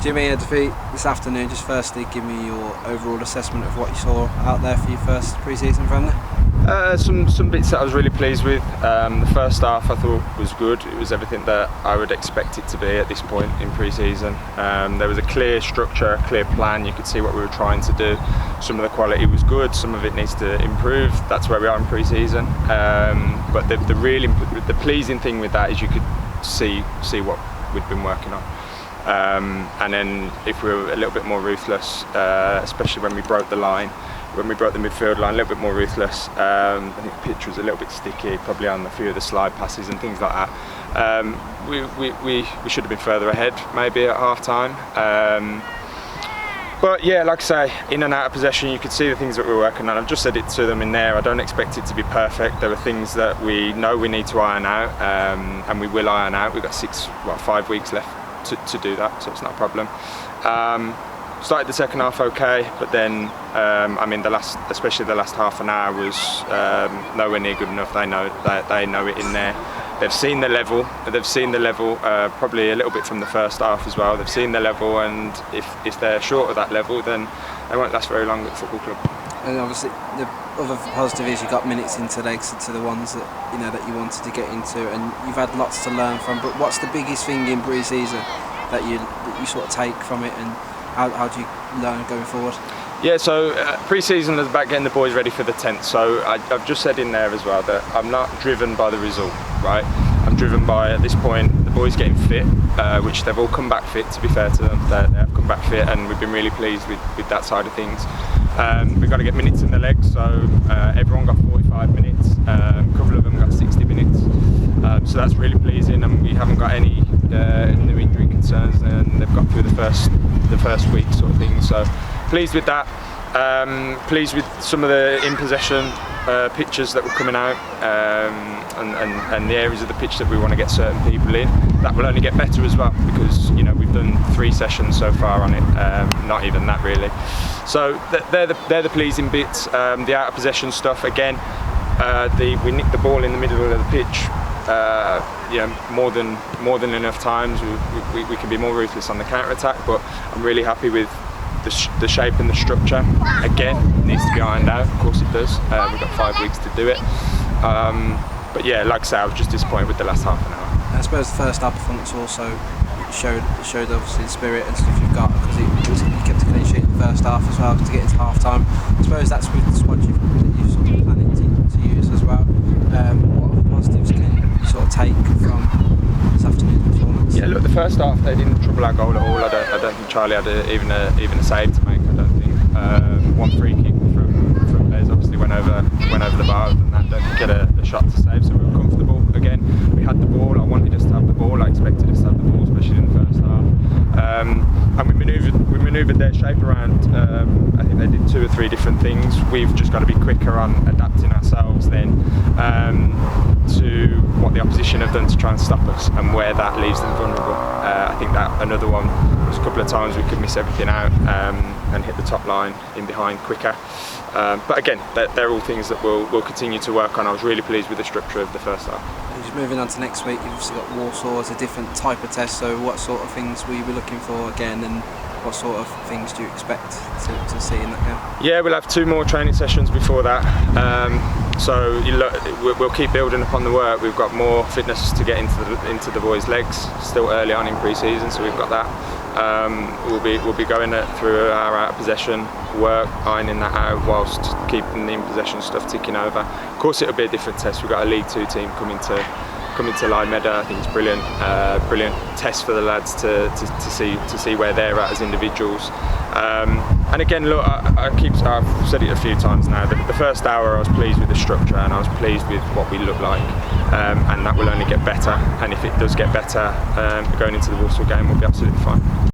Jimmy, a defeat this afternoon. Just firstly, give me your overall assessment of what you saw out there for your first pre-season friendly. Some bits that I was really pleased with. The first half I thought was good. It was everything that I would expect it to be at this point in pre-season. There was a clear structure, a clear plan. You could see what we were trying to do. Some of the quality was good. Some of it needs to improve. That's where we are in pre-season. But the pleasing thing with that is you could see what we'd been working on. And then if we were a little bit more ruthless, especially when we broke the line, when we broke the midfield line, a little bit more ruthless. I think the pitch was a little bit sticky, probably on a few of the slide passes and things like that. We should have been further ahead maybe at half time. But yeah, like I say, in and out of possession, you could see the things that we were working on. I've just said it to them in there. I don't expect it to be perfect. There are things that we know we need to iron out, and we will iron out. We've got 5 weeks left to do that, so it's not a problem. Started the second half okay, but then especially the last half an hour was nowhere near good enough. They know it in there. They've seen the level. Probably a little bit from the first half as well. They've seen the level, and if they're short of that level, then they won't last very long at the football club. And obviously, the other positive is you got minutes into legs to the ones that you wanted to get into, and you've had lots to learn from. But what's the biggest thing in pre-season that you sort of take from it, and how do you learn going forward? Yeah, so pre-season is about getting the boys ready for the 10th. So I've just said in there as well that I'm not driven by the result, right? I'm driven by, at this point, the boys getting fit, which they've all come back fit, to be fair to them. They have come back fit, and we've been really pleased with that side of things. We've got to get minutes in the legs, so everyone got 45 minutes, a couple of them got 60 minutes. So that's really pleasing, and we haven't got any new injury concerns, and they've got through the first week sort of thing. So pleased with that. Pleased with some of the in possession pictures that were coming out, and the areas of the pitch that we want to get certain people in. That will only get better as well, because we've done 3 sessions so far on it, not even that really. So they're the pleasing bits. The out of possession stuff again. We nicked the ball in the middle of the pitch. More than enough times. We can be more ruthless on the counter attack, but I'm really happy with the shape and the structure. Again, it needs to be ironed out. Of course it does. We've got 5 weeks to do it. But yeah, like I say, I was just disappointed with the last half an hour. I suppose the first half performance also showed obviously the spirit and stuff you've got, because you kept a clean sheet in the first half as well to get into half time. I suppose that's with the squad you've sort of planning to use as well. What positives can you sort of take from this afternoon's performance? Yeah, look, the first half they didn't trouble our goal at all. I don't think Charlie had even a save to make. I don't think. One free kick from Les obviously went over the bar, and that don't get a shot to save. So we were comfortable. Again, we had the ball. I wanted us to have the ball. I expected us to have the ball, especially in the first half. And we manoeuvred their shape around. I think they did 2 or 3 different things. We've just got to be quicker on adapting ourselves then to what the opposition have done to try and stop us, and where that leaves them vulnerable. I think that another one was a couple of times we could miss everything out and hit the top line in behind quicker. But again, they're all things that we'll continue to work on. I was really pleased with the structure of the first half. Just moving on to next week, you've obviously got Warsaw as a different type of test, so what sort of things will you be looking for again, and what sort of things do you expect to see in that game? Yeah, we'll have 2 more training sessions before that, so we'll keep building upon the work. We've got more fitness to get into the boys' legs, still early on in pre-season, so we've got that. We'll be going through our out of possession work, ironing that out whilst keeping the in possession stuff ticking over. Of course, it'll be a different test. We've got a League 2 team coming to Lyme Meadow. I think it's brilliant test for the lads to see where they're at as individuals. And again, look, I've said it a few times now. The first hour I was pleased with the structure, and I was pleased with what we look like, and that will only get better. And if it does get better, going into the Warsaw game, we'll be absolutely fine.